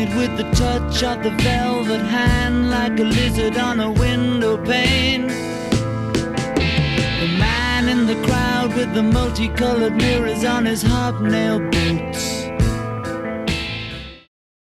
maid with the touch of the velvet hand, like a lizard on a window pane. The man in the crowd with the multicolored mirrors on his hobnail boots.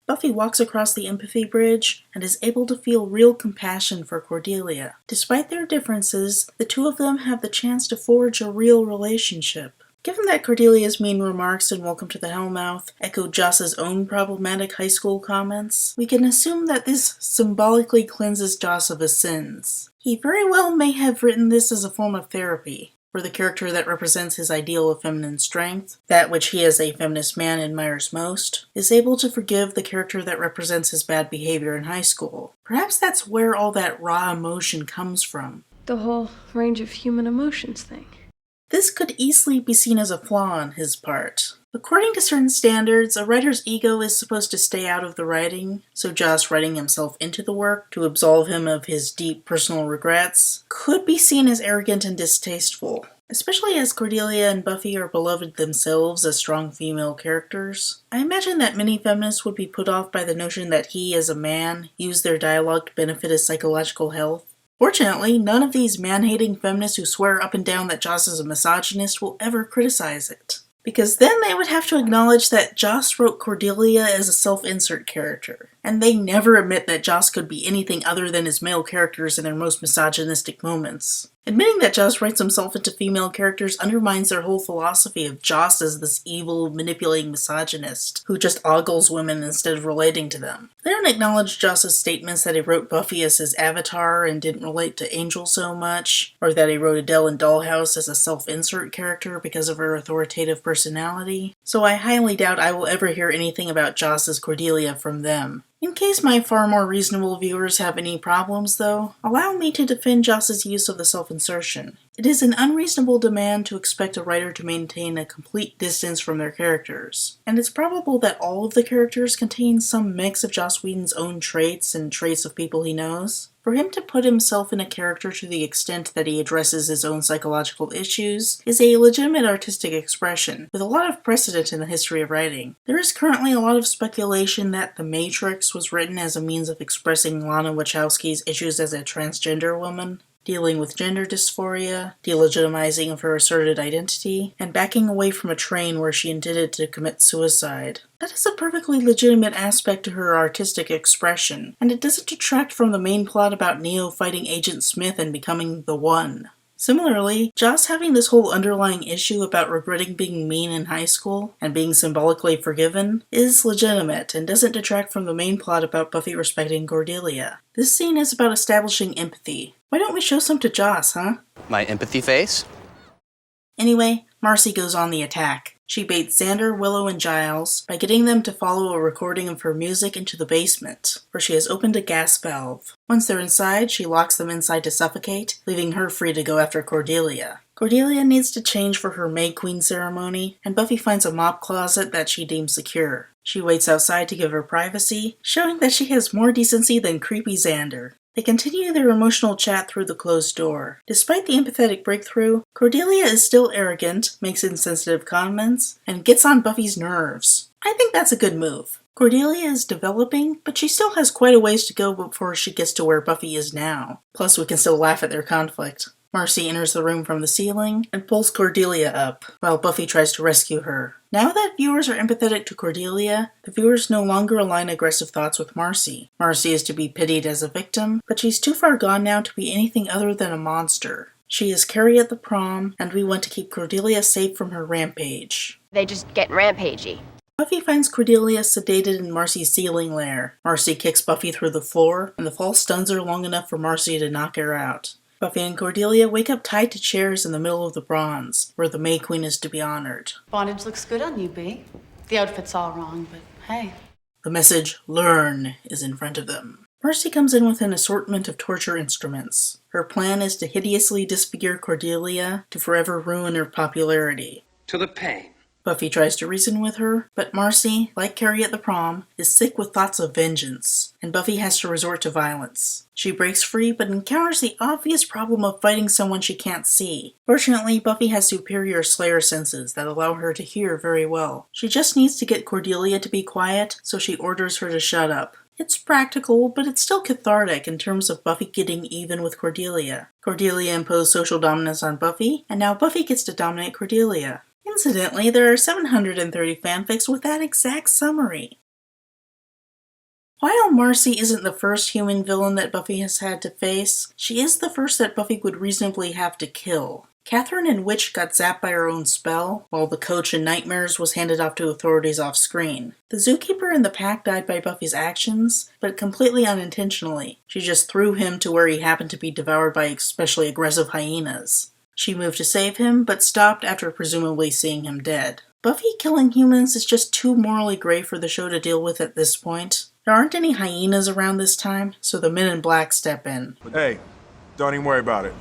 Buffy walks across the empathy bridge and is able to feel real compassion for Cordelia. Despite their differences, the two of them have the chance to forge a real relationship. Given that Cordelia's mean remarks in Welcome to the Hellmouth echoed Joss's own problematic high school comments, we can assume that this symbolically cleanses Joss of his sins. He very well may have written this as a form of therapy, for the character that represents his ideal of feminine strength, that which he as a feminist man admires most, is able to forgive the character that represents his bad behavior in high school. Perhaps that's where all that raw emotion comes from. The whole range of human emotions thing. This could easily be seen as a flaw on his part. According to certain standards, a writer's ego is supposed to stay out of the writing, so Joss writing himself into the work to absolve him of his deep personal regrets could be seen as arrogant and distasteful, especially as Cordelia and Buffy are beloved themselves as strong female characters. I imagine that many feminists would be put off by the notion that he, as a man, used their dialogue to benefit his psychological health. Fortunately, none of these man-hating feminists who swear up and down that Joss is a misogynist will ever criticize it. Because then they would have to acknowledge that Joss wrote Cordelia as a self-insert character, and they never admit that Joss could be anything other than his male characters in their most misogynistic moments. Admitting that Joss writes himself into female characters undermines their whole philosophy of Joss as this evil, manipulating misogynist who just ogles women instead of relating to them. They don't acknowledge Joss's statements that he wrote Buffy as his avatar and didn't relate to Angel so much, or that he wrote Adele in Dollhouse as a self-insert character because of her authoritative personality. So I highly doubt I will ever hear anything about Joss's Cordelia from them. In case my far more reasonable viewers have any problems, though, allow me to defend Joss's use of the self-insertion. It is an unreasonable demand to expect a writer to maintain a complete distance from their characters, and it's probable that all of the characters contain some mix of Joss Whedon's own traits and traits of people he knows. For him to put himself in a character to the extent that he addresses his own psychological issues is a legitimate artistic expression, with a lot of precedent in the history of writing. There is currently a lot of speculation that The Matrix was written as a means of expressing Lana Wachowski's issues as a transgender woman, dealing with gender dysphoria, delegitimizing of her asserted identity, and backing away from a train where she intended to commit suicide. That is a perfectly legitimate aspect to her artistic expression, and it doesn't detract from the main plot about Neo fighting Agent Smith and becoming the One. Similarly, Joss having this whole underlying issue about regretting being mean in high school and being symbolically forgiven is legitimate and doesn't detract from the main plot about Buffy respecting Cordelia. This scene is about establishing empathy. Why don't we show some to Joss, huh? My empathy face? Anyway, Marcy goes on the attack. She baits Xander, Willow, and Giles by getting them to follow a recording of her music into the basement, where she has opened a gas valve. Once they're inside, she locks them inside to suffocate, leaving her free to go after Cordelia. Cordelia needs to change for her May Queen ceremony, and Buffy finds a mop closet that she deems secure. She waits outside to give her privacy, showing that she has more decency than creepy Xander. They continue their emotional chat through the closed door. Despite the empathetic breakthrough, Cordelia is still arrogant, makes insensitive comments, and gets on Buffy's nerves. I think that's a good move. Cordelia is developing, but she still has quite a ways to go before she gets to where Buffy is now. Plus, we can still laugh at their conflict. Marcy enters the room from the ceiling and pulls Cordelia up, while Buffy tries to rescue her. Now that viewers are empathetic to Cordelia, the viewers no longer align aggressive thoughts with Marcy. Marcy is to be pitied as a victim, but she's too far gone now to be anything other than a monster. She is Carrie at the prom, and we want to keep Cordelia safe from her rampage. They just get rampagey. Buffy finds Cordelia sedated in Marcy's ceiling lair. Marcy kicks Buffy through the floor, and the fall stuns her long enough for Marcy to knock her out. Buffy and Cordelia wake up tied to chairs in the middle of the bronze, where the May Queen is to be honored. Bondage looks good on you, B. The outfit's all wrong, but hey. The message, "Learn," is in front of them. Marcy comes in with an assortment of torture instruments. Her plan is to hideously disfigure Cordelia to forever ruin her popularity. To the pain, Buffy tries to reason with her, but Marcy, like Carrie at the prom, is sick with thoughts of vengeance, and Buffy has to resort to violence. She breaks free, but encounters the obvious problem of fighting someone she can't see. Fortunately, Buffy has superior Slayer senses that allow her to hear very well. She just needs to get Cordelia to be quiet, so she orders her to shut up. It's practical, but it's still cathartic in terms of Buffy getting even with Cordelia. Cordelia imposed social dominance on Buffy, and now Buffy gets to dominate Cordelia. Incidentally, there are 730 fanfics with that exact summary. While Marcy isn't the first human villain that Buffy has had to face, she is the first that Buffy would reasonably have to kill. Catherine and Witch got zapped by her own spell, while the coach in Nightmares was handed off to authorities off-screen. The zookeeper in the pack died by Buffy's actions, but completely unintentionally. She just threw him to where he happened to be devoured by especially aggressive hyenas. She moved to save him, but stopped after presumably seeing him dead. Buffy killing humans is just too morally gray for the show to deal with at this point. There aren't any hyenas around this time, so the Men in Black step in. Hey, don't even worry about it.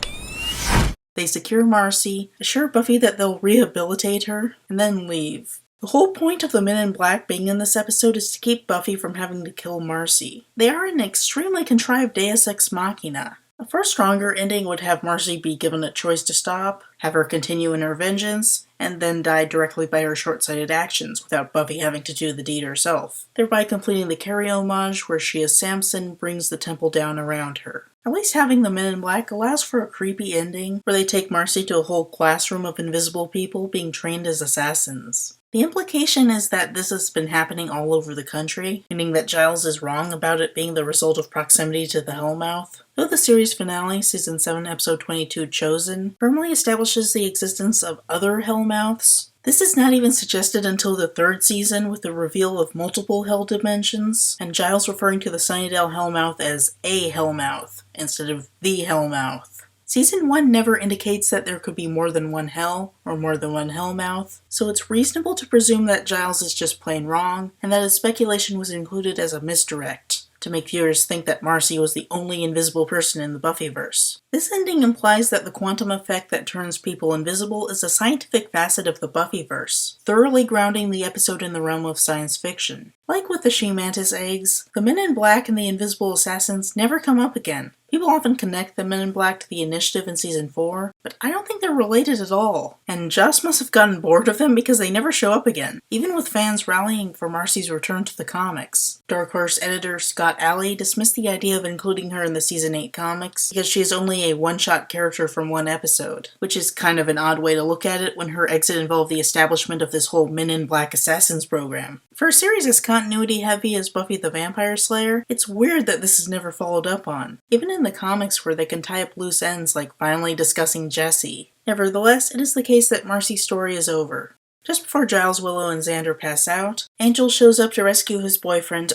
They secure Marcy, assure Buffy that they'll rehabilitate her, and then leave. The whole point of the Men in Black being in this episode is to keep Buffy from having to kill Marcy. They are an extremely contrived deus ex machina. A far stronger ending would have Marcy be given a choice to stop, have her continue in her vengeance, and then die directly by her short-sighted actions without Buffy having to do the deed herself, thereby completing the Carrie homage where she as Samson brings the temple down around her. At least having the Men in Black allows for a creepy ending where they take Marcy to a whole classroom of invisible people being trained as assassins. The implication is that this has been happening all over the country, meaning that Giles is wrong about it being the result of proximity to the Hellmouth. Though the series finale, Season 7, Episode 22, Chosen, firmly establishes the existence of other Hellmouths, this is not even suggested until the third season with the reveal of multiple Hell dimensions, and Giles referring to the Sunnydale Hellmouth as a Hellmouth, instead of the Hellmouth. Season 1 never indicates that there could be more than one Hell, or more than one Hellmouth, so it's reasonable to presume that Giles is just plain wrong, and that his speculation was included as a misdirect, to make viewers think that Marcy was the only invisible person in the Buffyverse. This ending implies that the quantum effect that turns people invisible is a scientific facet of the Buffyverse, thoroughly grounding the episode in the realm of science fiction. Like with the she-mantis eggs, the Men in Black and the Invisible Assassins never come up again. People often connect the Men in Black to the Initiative in Season 4, but I don't think they're related at all. And Joss must have gotten bored of them because they never show up again, even with fans rallying for Marcy's return to the comics. Dark Horse editor Scott Alley dismissed the idea of including her in the Season 8 comics because she is only a one-shot character from one episode, which is kind of an odd way to look at it when her exit involved the establishment of this whole Men in Black Assassins program. For a series as continuity heavy as Buffy the Vampire Slayer, it's weird that this is never followed up on, even in the comics where they can tie up loose ends like finally discussing Jessie. Nevertheless, it is the case that Marcy's story is over. Just before Giles, Willow, and Xander pass out, Angel shows up to rescue his boyfriend,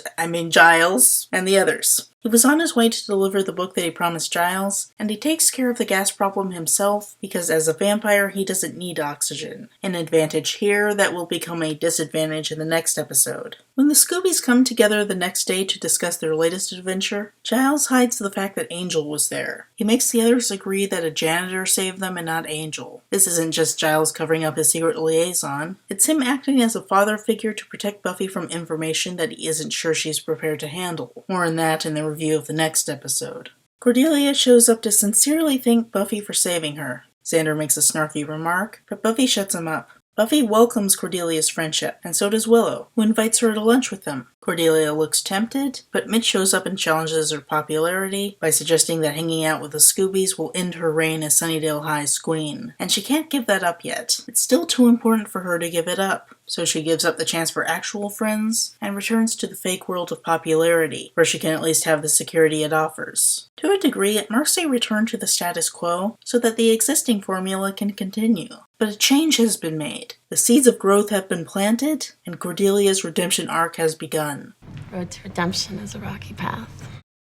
Giles, and the others. He was on his way to deliver the book that he promised Giles, and he takes care of the gas problem himself because as a vampire he doesn't need oxygen. An advantage here that will become a disadvantage in the next episode. When the Scoobies come together the next day to discuss their latest adventure, Giles hides the fact that Angel was there. He makes the others agree that a janitor saved them and not Angel. This isn't just Giles covering up his secret liaison, it's him acting as a father figure to protect Buffy from information that he isn't sure she's prepared to handle. More on that in the review of the next episode. Cordelia shows up to sincerely thank Buffy for saving her. Xander makes a snarky remark, but Buffy shuts him up. Buffy welcomes Cordelia's friendship, and so does Willow, who invites her to lunch with them. Cordelia looks tempted, but Mitch shows up and challenges her popularity by suggesting that hanging out with the Scoobies will end her reign as Sunnydale High's queen. And she can't give that up yet. It's still too important for her to give it up. So she gives up the chance for actual friends, and returns to the fake world of popularity, where she can at least have the security it offers. To a degree, Marcy returned to the status quo, so that the existing formula can continue. But a change has been made. The seeds of growth have been planted, and Cordelia's redemption arc has begun. Road to redemption is a rocky path.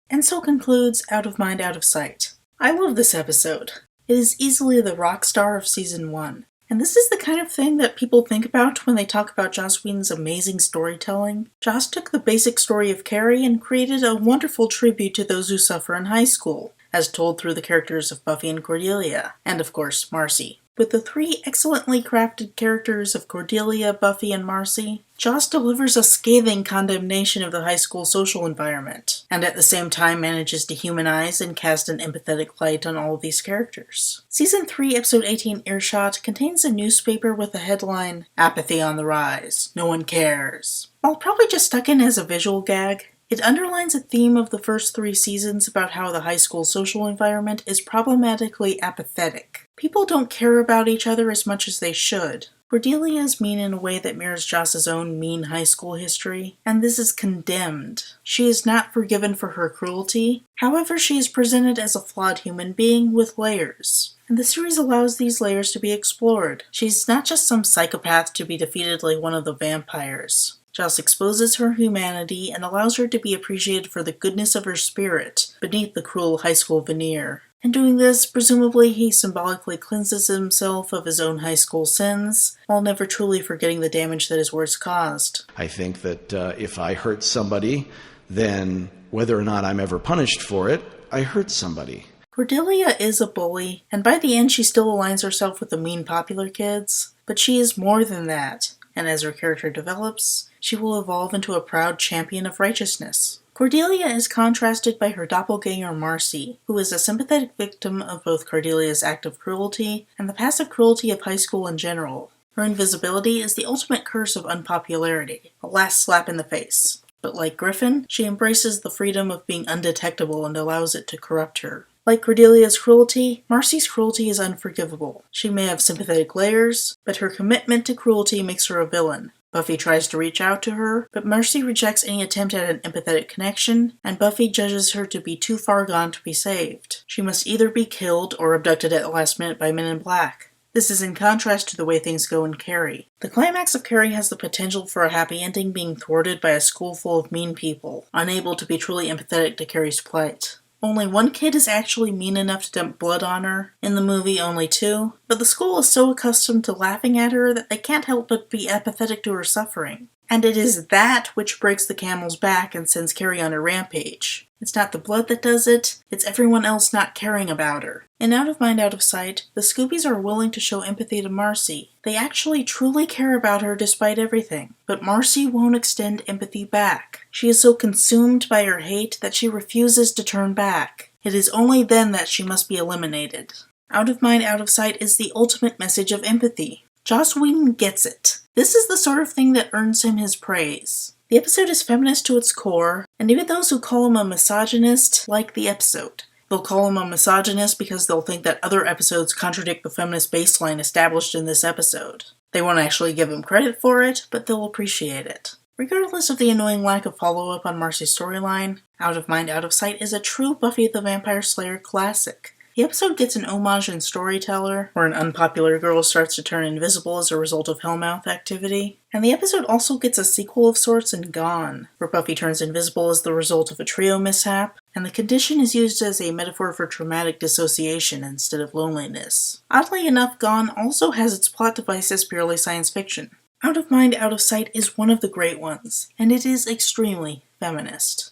And so concludes Out of Mind, Out of Sight. I love this episode. It is easily the rock star of Season 1. And this is the kind of thing that people think about when they talk about Joss Whedon's amazing storytelling. Joss took the basic story of Carrie and created a wonderful tribute to those who suffer in high school, as told through the characters of Buffy and Cordelia, and of course, Marcy. With the three excellently crafted characters of Cordelia, Buffy, and Marcy, Joss delivers a scathing condemnation of the high school social environment, and at the same time manages to humanize and cast an empathetic light on all of these characters. Season 3, Episode 18, Earshot, contains a newspaper with the headline, "Apathy on the Rise. No one cares." While probably just stuck in as a visual gag, it underlines a theme of the first 3 seasons about how the high school social environment is problematically apathetic. People don't care about each other as much as they should. Cordelia is mean in a way that mirrors Joss's own mean high school history, and this is condemned. She is not forgiven for her cruelty, however she is presented as a flawed human being with layers. And the series allows these layers to be explored. She's not just some psychopath to be defeated like one of the vampires. Joss exposes her humanity and allows her to be appreciated for the goodness of her spirit beneath the cruel high school veneer. In doing this, presumably he symbolically cleanses himself of his own high school sins, while never truly forgetting the damage that his words caused. I think that if I hurt somebody, then whether or not I'm ever punished for it, I hurt somebody. Cordelia is a bully, and by the end she still aligns herself with the mean popular kids, but she is more than that, and as her character develops, she will evolve into a proud champion of righteousness. Cordelia is contrasted by her doppelganger Marcy, who is a sympathetic victim of both Cordelia's active cruelty and the passive cruelty of high school in general. Her invisibility is the ultimate curse of unpopularity, a last slap in the face. But like Griffin, she embraces the freedom of being undetectable and allows it to corrupt her. Like Cordelia's cruelty, Marcy's cruelty is unforgivable. She may have sympathetic layers, but her commitment to cruelty makes her a villain. Buffy tries to reach out to her, but Marcy rejects any attempt at an empathetic connection, and Buffy judges her to be too far gone to be saved. She must either be killed or abducted at the last minute by Men in Black. This is in contrast to the way things go in Carrie. The climax of Carrie has the potential for a happy ending being thwarted by a school full of mean people, unable to be truly empathetic to Carrie's plight. Only one kid is actually mean enough to dump blood on her. In the movie, only 2. But the school is so accustomed to laughing at her that they can't help but be apathetic to her suffering. And it is that which breaks the camel's back and sends Carrie on a rampage. It's not the blood that does it, it's everyone else not caring about her. In Out of Mind, Out of Sight, the Scoobies are willing to show empathy to Marcy. They actually truly care about her despite everything. But Marcy won't extend empathy back. She is so consumed by her hate that she refuses to turn back. It is only then that she must be eliminated. Out of Mind, Out of Sight is the ultimate message of empathy. Joss Whedon gets it. This is the sort of thing that earns him his praise. The episode is feminist to its core, and even those who call him a misogynist like the episode. They'll call him a misogynist because they'll think that other episodes contradict the feminist baseline established in this episode. They won't actually give him credit for it, but they'll appreciate it. Regardless of the annoying lack of follow-up on Marcy's storyline, Out of Mind, Out of Sight is a true Buffy the Vampire Slayer classic. The episode gets an homage in Storyteller, where an unpopular girl starts to turn invisible as a result of Hellmouth activity. And the episode also gets a sequel of sorts in Gone, where Buffy turns invisible as the result of a trio mishap, and the condition is used as a metaphor for traumatic dissociation instead of loneliness. Oddly enough, Gone also has its plot device as purely science fiction. Out of Mind, Out of Sight is one of the great ones, and it is extremely feminist.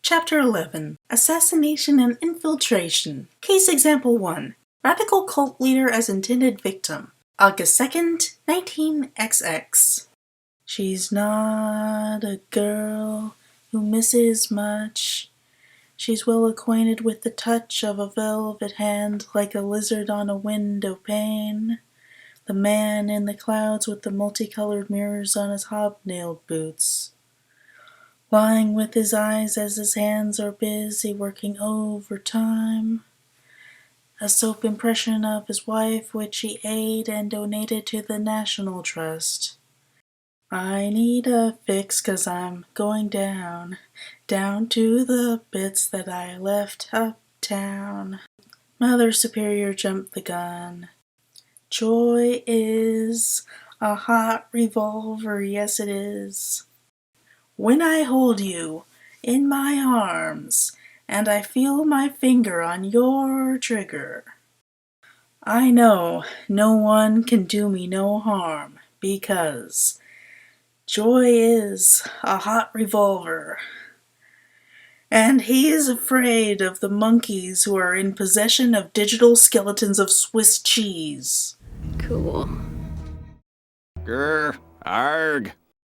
Chapter 11. Assassination and Infiltration. Case Example 1. Radical Cult Leader as Intended Victim. August 2nd, 19XX. She's not a girl who misses much. She's well acquainted with the touch of a velvet hand like a lizard on a window pane. The man in the clouds with the multicolored mirrors on his hobnailed boots. Lying with his eyes as his hands are busy working overtime. A soap impression of his wife which he ate and donated to the National Trust. I need a fix 'cause I'm going down to the bits that I left uptown. Mother Superior jumped the gun. Joy is a hot revolver, yes it is. When I hold you in my arms and I feel my finger on your trigger, I know no one can do me no harm because joy is a hot revolver. And he is afraid of the monkeys who are in possession of digital skeletons of Swiss cheese. Cool. Grr, arg.